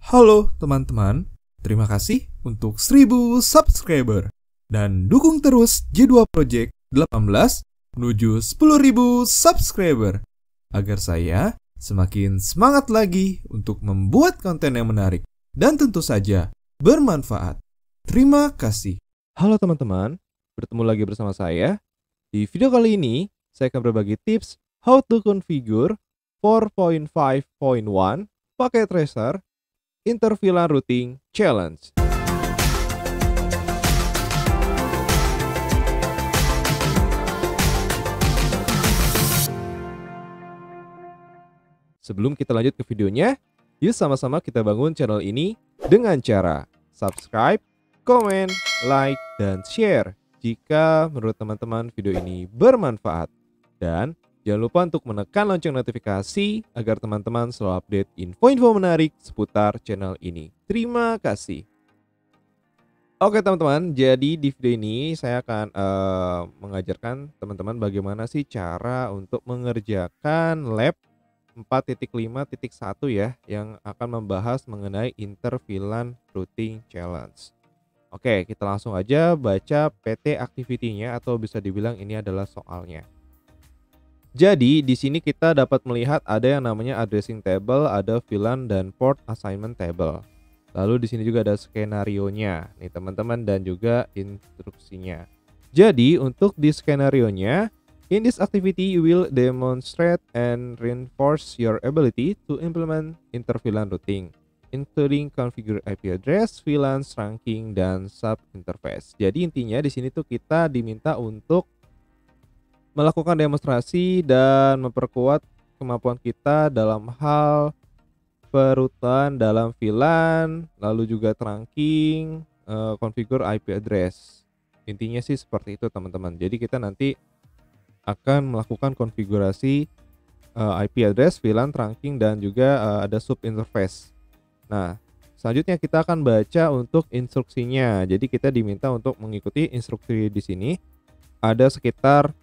Halo teman-teman, terima kasih untuk 1000 subscriber dan dukung terus J2 Project 18 menuju 10.000 subscriber agar saya semakin semangat lagi untuk membuat konten yang menarik dan tentu saja bermanfaat. Terima kasih. Halo teman-teman, bertemu lagi bersama saya. Di video kali ini, saya akan berbagi tips how to configure 4.5.1 pakai tracer interVLAN routing challenge. Sebelum kita lanjut ke videonya, yuk sama-sama kita bangun channel ini dengan cara subscribe, komen, like, dan share jika menurut teman-teman video ini bermanfaat. Dan jangan lupa untuk menekan lonceng notifikasi agar teman-teman selalu update info-info menarik seputar channel ini. Terima kasih. Oke teman-teman, jadi di video ini saya akan mengajarkan teman-teman bagaimana sih cara untuk mengerjakan lab 4.5.1 ya, yang akan membahas mengenai interVLAN routing challenge. Oke, kita langsung aja baca PT activity-nya atau bisa dibilang ini adalah soalnya. Jadi di sini kita dapat melihat ada yang namanya addressing table, ada VLAN dan port assignment table. Lalu di sini juga ada skenario-nya nih teman-teman dan juga instruksinya. Jadi untuk di skenario-nya, in this activity you will demonstrate and reinforce your ability to implement interVLAN routing, including configure IP address, VLAN trunking, dan sub interface. Jadi intinya di sini tuh kita diminta untuk melakukan demonstrasi dan memperkuat kemampuan kita dalam hal perutan dalam VLAN, lalu juga trunking, configure IP address. Intinya sih seperti itu teman-teman. Jadi kita nanti akan melakukan konfigurasi IP address, VLAN, trunking, dan juga ada sub interface. Nah, selanjutnya kita akan baca untuk instruksinya. Jadi kita diminta untuk mengikuti instruksi di sini. Ada sekitar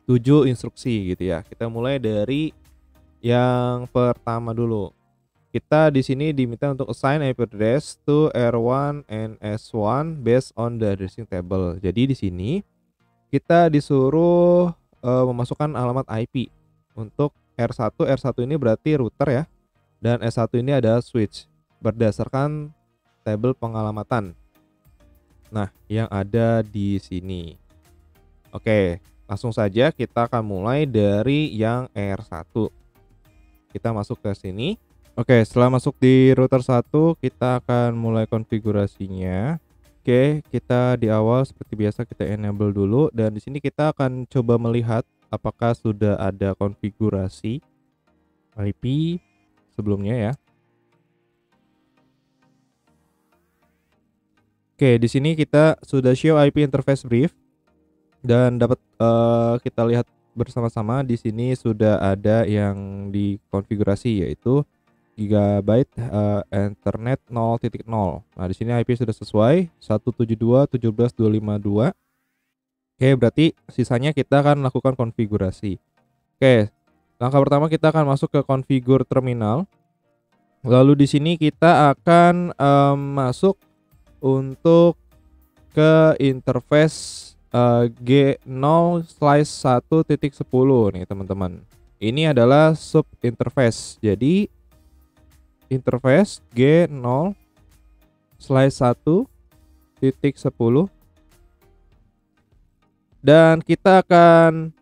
7 instruksi gitu ya. Kita mulai dari yang pertama dulu. Kita di sini diminta untuk assign IP address to R1 and S1 based on the addressing table. Jadi di sini kita disuruh memasukkan alamat IP untuk R1. R1 ini berarti router ya. Dan S1 ini ada switch berdasarkan tabel pengalamatan. Nah, yang ada di sini. Oke, langsung saja kita akan mulai dari yang R1. Kita masuk ke sini. Oke, setelah masuk di router 1, kita akan mulai konfigurasinya. Oke, kita di awal seperti biasa kita enable dulu dan di sini kita akan coba melihat apakah sudah ada konfigurasi IP sebelumnya ya. Oke, di sini kita sudah show IP interface brief dan dapat kita lihat bersama-sama di sini sudah ada yang dikonfigurasi yaitu gigabyte Ethernet 0.0. Nah, di sini IP sudah sesuai 172.17.252. Oke, berarti sisanya kita akan lakukan konfigurasi. Oke, langkah pertama kita akan masuk ke configure terminal. Lalu di sini kita akan masuk untuk ke interface G0/1.10 nih teman-teman. Ini adalah sub interface. Jadi interface G0/1.10 dan kita akan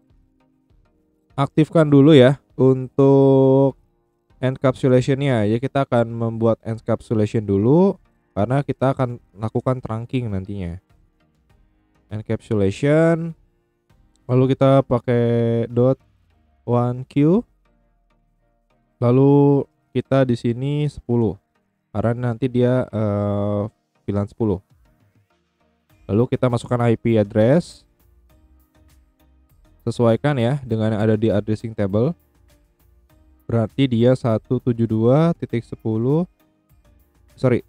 aktifkan dulu ya untuk encapsulation-nya. Ya, kita akan membuat encapsulation dulu karena kita akan lakukan trunking nantinya. Encapsulation, lalu kita pakai .1q, lalu kita di sini 10 karena nanti dia VLAN 10. Lalu kita masukkan IP address, sesuaikan ya dengan yang ada di addressing table. Berarti dia 172.10 sorry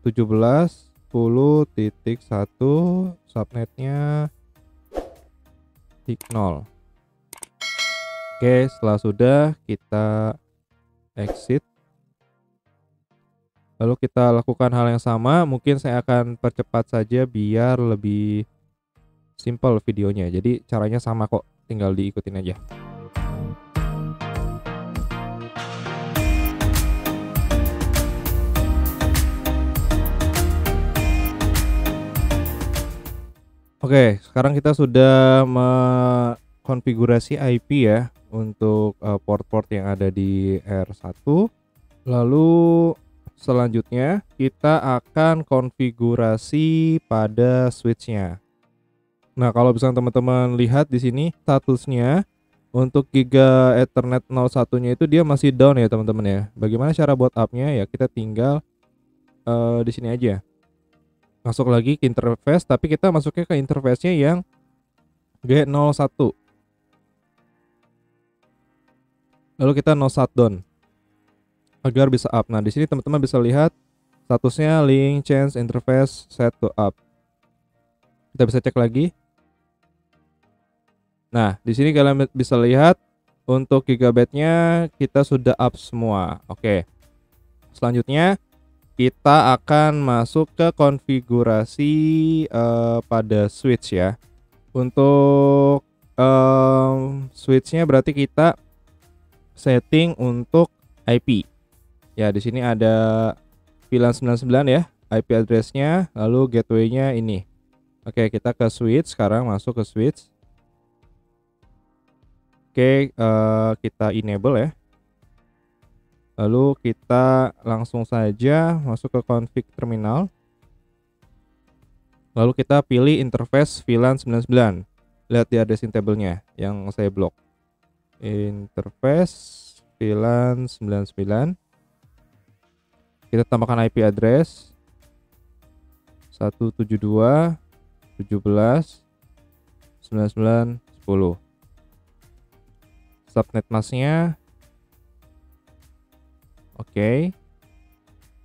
17.10.1 subnetnya 0. Oke, setelah sudah kita exit. Lalu kita lakukan hal yang sama, mungkin saya akan percepat saja biar lebih simple videonya. Jadi caranya sama kok, tinggal diikutin aja. Oke, sekarang kita sudah mengkonfigurasi IP ya untuk port-port yang ada di R1. Lalu selanjutnya kita akan konfigurasi pada switch-nya. Nah, kalau misalnya teman-teman lihat di sini statusnya untuk Giga Ethernet 01-nya itu dia masih down ya teman-teman ya. Bagaimana cara buat up-nya ya? Kita tinggal di sini aja. Masuk lagi ke interface, tapi kita masuknya ke interface-nya yang G01. Lalu kita no shutdown agar bisa up. Nah, di sini teman-teman bisa lihat statusnya link change interface set to up. Kita bisa cek lagi. Nah, di sini kalian bisa lihat untuk gigabyte-nya kita sudah up semua. Oke. Selanjutnya kita akan masuk ke konfigurasi pada switch ya. Untuk switch-nya berarti kita setting untuk IP. Ya, di sini ada VLAN 99 ya, IP address-nya, lalu gateway-nya ini. Oke, kita ke switch, sekarang masuk ke switch. Oke, kita enable ya. Lalu kita langsung saja masuk ke config terminal. Lalu kita pilih interface VLAN 99. Lihat di addressing table-nya yang saya blok. Interface VLAN 99. Kita tambahkan IP address 172 17 99 10. Subnet masknya oke.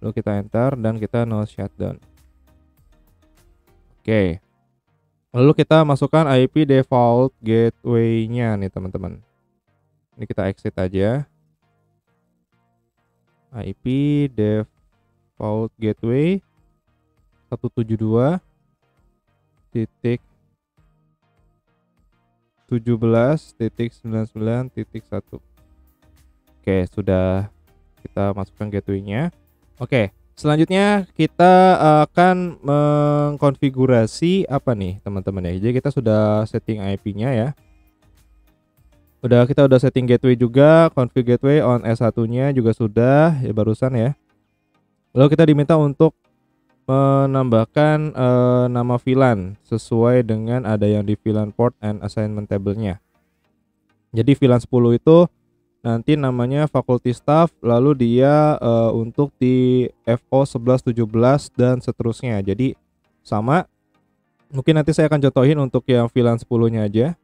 Lalu kita enter dan kita no shutdown. Oke. Lalu kita masukkan IP default gateway-nya nih teman-teman. Ini kita exit aja. IP default gateway 172.17.99.1. Oke, sudah kita masukkan gateway-nya. Oke, selanjutnya kita akan mengkonfigurasi apa nih teman-teman ya. Jadi kita sudah setting IP-nya ya. Kita udah setting gateway juga, config gateway on S1-nya juga sudah ya barusan ya. Lalu kita diminta untuk menambahkan nama VLAN sesuai dengan ada yang di VLAN port and assignment table-nya. Jadi VLAN 10 itu nanti namanya faculty staff, lalu dia untuk di FO 11 17 dan seterusnya. Jadi sama. Mungkin nanti saya akan contohin untuk yang VLAN 10-nya aja.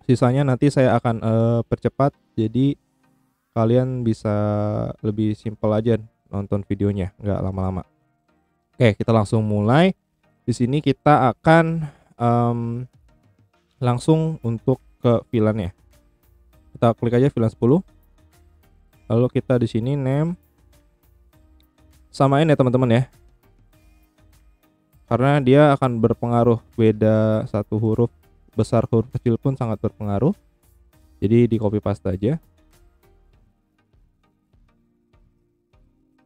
Sisanya nanti saya akan percepat, jadi kalian bisa lebih simpel aja nonton videonya, nggak lama-lama. Oke, kita langsung mulai. Di sini kita akan langsung untuk ke VLAN-nya. Kita klik aja VLAN 10. Lalu kita di sini name samain ya teman-teman ya. Karena dia akan berpengaruh, beda satu huruf besar huruf kecil pun sangat berpengaruh. Jadi di copy paste aja.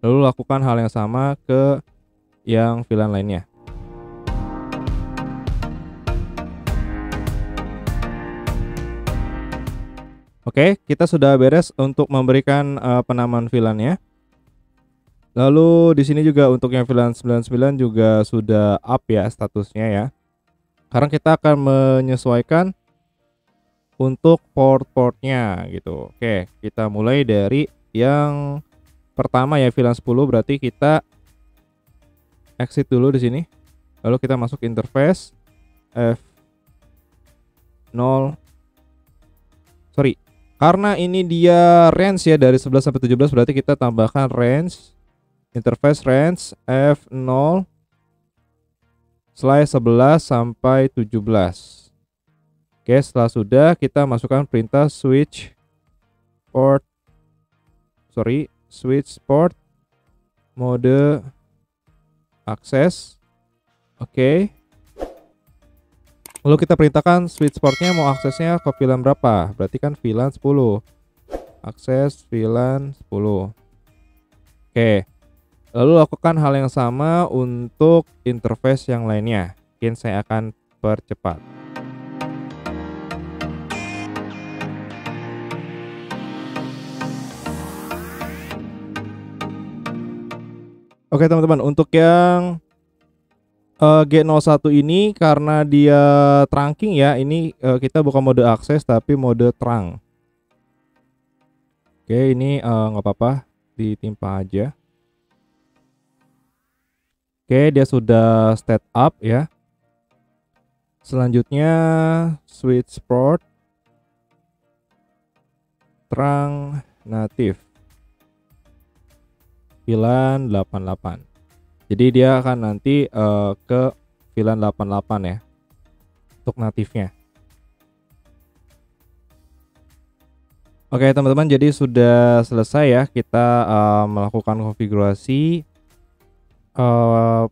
Lalu lakukan hal yang sama ke yang VLAN lainnya. Oke, kita sudah beres untuk memberikan penamaan VLAN-nya. Lalu di sini juga untuk yang VLAN 99 juga sudah up ya statusnya ya. Sekarang kita akan menyesuaikan untuk port-portnya gitu. Oke, kita mulai dari yang pertama ya VLAN 10, berarti kita exit dulu di sini. Lalu kita masuk interface F0. Karena ini dia range ya dari 11 sampai 17, berarti kita tambahkan range interface range F0/11 sampai 17. Oke, setelah sudah kita masukkan perintah switch port mode akses. Oke. Lalu kita perintahkan switch portnya mau aksesnya ke VLAN berapa? Berarti kan VLAN 10. Akses VLAN 10. Oke. Lalu lakukan hal yang sama untuk interface yang lainnya. Mungkin saya akan percepat. Oke teman-teman, untuk yang G01 ini karena dia trunking ya, ini kita bukan mode akses tapi mode terang. Oke, ini nggak apa-apa, ditimpa aja. Oke, dia sudah state up ya. Selanjutnya switch port terang natif VLAN 88. Jadi dia akan nanti ke VLAN 88 ya untuk natifnya. Oke teman-teman, jadi sudah selesai ya kita melakukan konfigurasi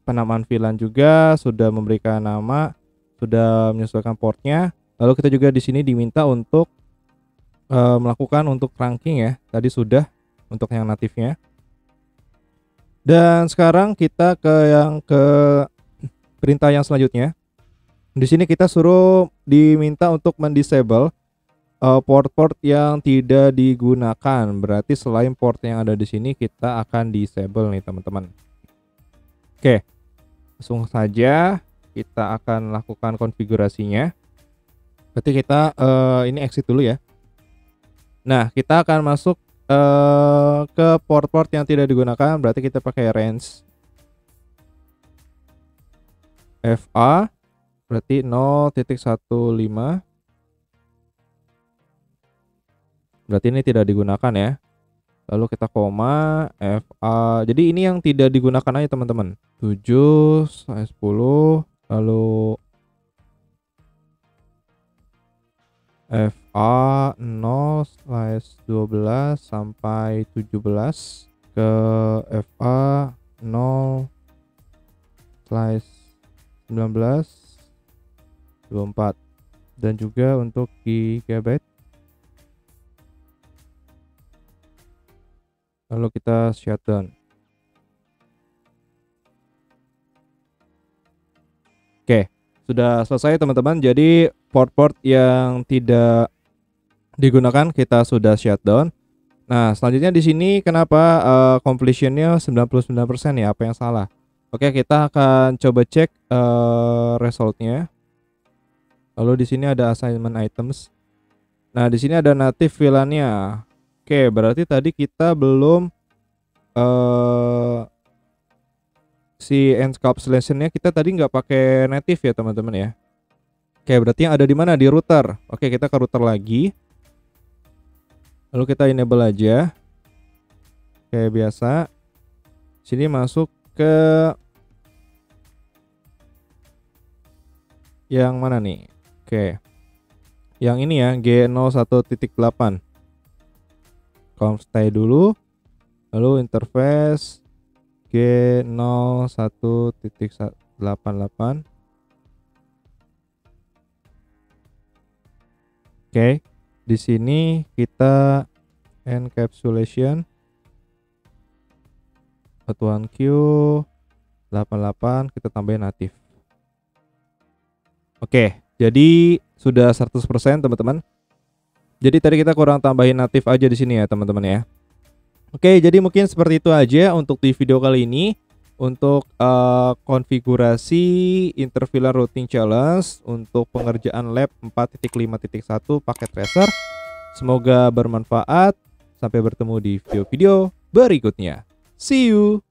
penamaan VLAN, juga sudah memberikan nama, sudah menyesuaikan portnya. Lalu kita juga di sini diminta untuk melakukan untuk trunking ya. Tadi sudah untuk yang natifnya. Dan sekarang kita ke perintah yang selanjutnya. Di sini kita suruh diminta untuk mendisable port-port yang tidak digunakan. Berarti selain port yang ada di sini kita akan disable nih teman-teman. Oke, langsung saja kita akan lakukan konfigurasinya. Berarti kita ini exit dulu ya. Nah, kita akan masuk ke port-port yang tidak digunakan. Berarti kita pakai range FA, berarti 0.15. Berarti ini tidak digunakan ya. Lalu kita koma FA. Jadi ini yang tidak digunakan aja teman-teman. 7/10. Lalu FA 0/12 sampai 17 ke FA 0/19/24, dan juga untuk gigabyte. Lalu kita shutdown. Oke, sudah selesai teman-teman. Jadi port-port yang tidak digunakan kita sudah shutdown. Nah, selanjutnya di sini kenapa completionnya 99% ya? Apa yang salah? Oke, kita akan coba cek resultnya. Lalu di sini ada assignment items. Nah, di sini ada native VLAN-nya. Oke, berarti tadi kita belum si encapsulation-nya kita tadi nggak pakai native ya teman-teman ya. Oke, berarti yang ada di mana? Di router. Oke, kita ke router lagi. Lalu kita enable aja. Kayak biasa. Sini masuk ke yang mana nih? Oke. Yang ini ya, G01.8. Conf stay dulu. Lalu interface G01.88. Oke, di sini kita encapsulation satuan Q 88 kita tambahin natif. Oke, jadi sudah 100% teman-teman. Jadi tadi kita kurang tambahin natif aja di sini ya teman-teman ya. Oke, jadi mungkin seperti itu aja untuk di video kali ini. Untuk konfigurasi interVLAN routing challenge untuk pengerjaan lab 4.5.1 paket tracer. Semoga bermanfaat. Sampai bertemu di video-video berikutnya. See you.